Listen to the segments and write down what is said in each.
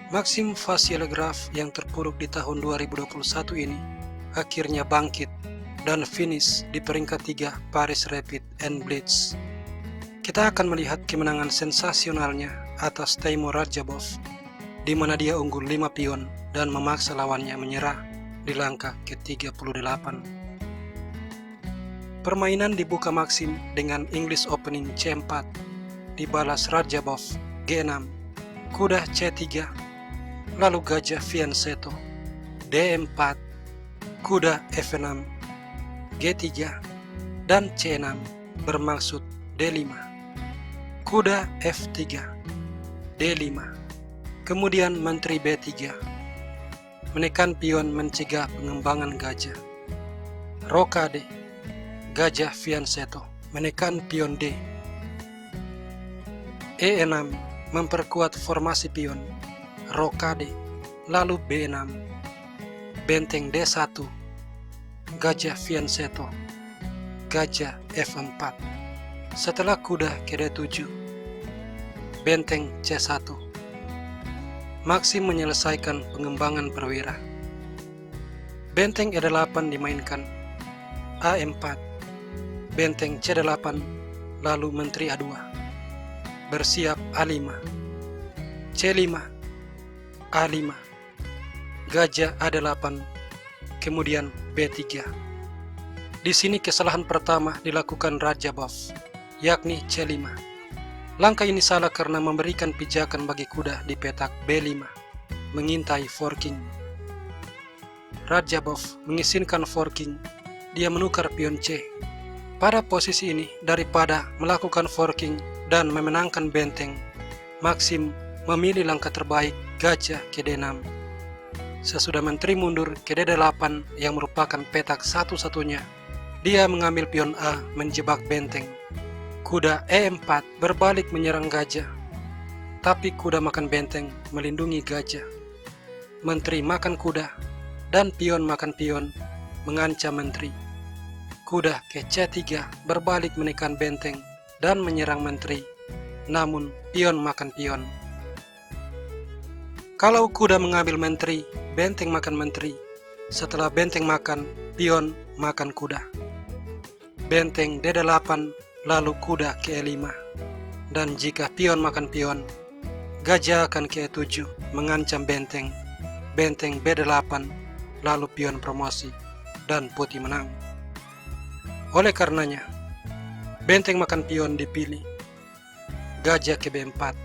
Maxim Facielegraph yang terpuruk di tahun 2021 ini akhirnya bangkit dan finish di peringkat 3 Paris Rapid and Blitz. Kita akan melihat kemenangan sensasionalnya atas Teimur Radjabov, di mana dia unggul 5 pion dan memaksa lawannya menyerah di langkah ke-38. Permainan dibuka Maxim dengan English Opening C4, dibalas Radjabov G6, kuda C3, lalu gajah fianchetto D4, kuda F6, G3, dan C6 bermaksud D5, kuda F3, D5, kemudian menteri B3, menekan pion mencegah pengembangan gajah, rokade, gajah fianchetto menekan pion D, E6 memperkuat formasi pion, rokade, lalu B6, benteng D1, gajah fianchetto, gajah F4. Setelah kuda ke D7, benteng C1. Maxim menyelesaikan pengembangan perwira. Benteng E8 dimainkan, A4, benteng C8, lalu menteri A2. Bersiap A5, C5, A5, gajah A8, kemudian B3. Di sini kesalahan pertama dilakukan Radjabov, yakni C5. Langkah ini salah karena memberikan pijakan bagi kuda di petak B5, mengintai forking. Radjabov mengizinkan forking, dia menukar pion C. Pada posisi ini, daripada melakukan forking dan memenangkan benteng, Maxim memilih langkah terbaik, gajah ke D6. Sesudah menteri mundur ke D8 yang merupakan petak satu-satunya, dia mengambil pion A menjebak benteng. Kuda E4 berbalik menyerang gajah, tapi kuda makan benteng melindungi gajah. Menteri makan kuda, dan pion makan pion mengancam menteri. Kuda ke C3 berbalik menekan benteng dan menyerang menteri, namun pion makan pion. Kalau kuda mengambil menteri, benteng makan menteri. Setelah benteng makan, pion makan kuda. Benteng D8, lalu kuda ke E5. Dan jika pion makan pion, gajah akan ke E7 mengancam benteng. Benteng B8, lalu pion promosi, dan putih menang. Oleh karenanya, benteng makan pion dipilih. Gajah ke B4.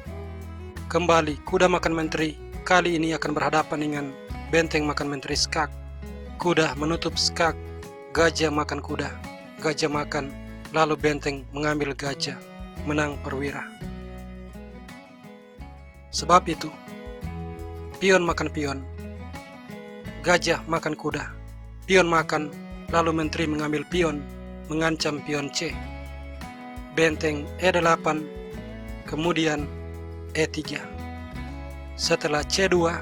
Kembali kuda makan menteri, kali ini akan berhadapan dengan benteng makan menteri skak. Kuda menutup skak, gajah makan kuda. Gajah makan, lalu benteng mengambil gajah, menang perwira. Sebab itu, pion makan pion, gajah makan kuda. Pion makan, lalu menteri mengambil pion, mengancam pion C. Benteng E8, kemudian E3. Setelah C2,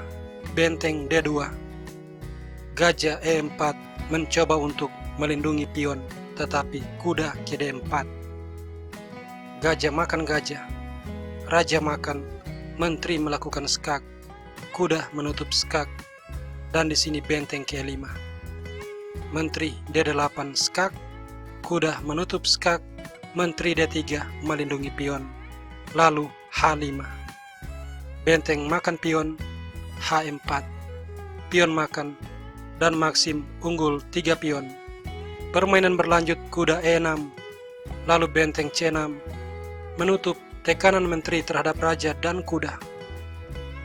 benteng D2. Gajah E4 mencoba untuk melindungi pion, tetapi kuda ke D4. Gajah makan gajah, raja makan, menteri melakukan skak, kuda menutup skak, dan di sini benteng ke E5. Menteri D8 skak, kuda menutup skak, menteri D3 melindungi pion, lalu H5. Benteng makan pion, H4, pion makan, dan Maxim unggul 3 pion. Permainan berlanjut, kuda E6, lalu benteng C6, menutup tekanan menteri terhadap raja dan kuda.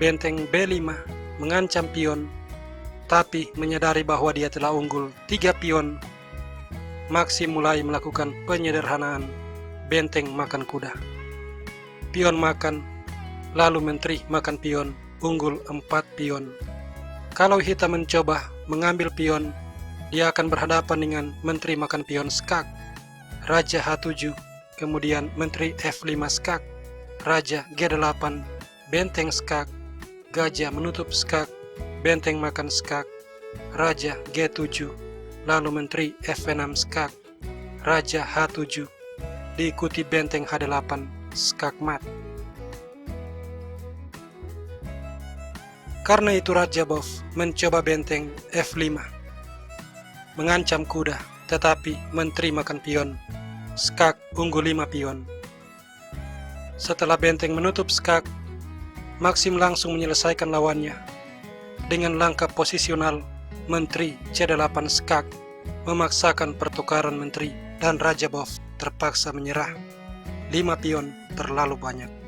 Benteng B5 mengancam pion, tapi menyadari bahwa dia telah unggul 3 pion, Maxim mulai melakukan penyederhanaan. Benteng makan kuda, pion makan, lalu menteri makan pion, unggul 4 pion. Kalau hitam mencoba mengambil pion, dia akan berhadapan dengan menteri makan pion skak, raja H7, kemudian menteri F5 skak, raja G8, benteng skak, gajah menutup skak, benteng makan skak, raja G7, lalu menteri F6 skak, raja H7, diikuti benteng H8 skak mat. Karena itu Raja Bov mencoba benteng F5, mengancam kuda, tetapi menteri makan pion. Skak unggul 5 pion. Setelah benteng menutup skak, Maxim langsung menyelesaikan lawannya. Dengan langkah posisional, menteri C8 skak memaksakan pertukaran menteri dan Raja Bov terpaksa menyerah. 5 pion terlalu banyak.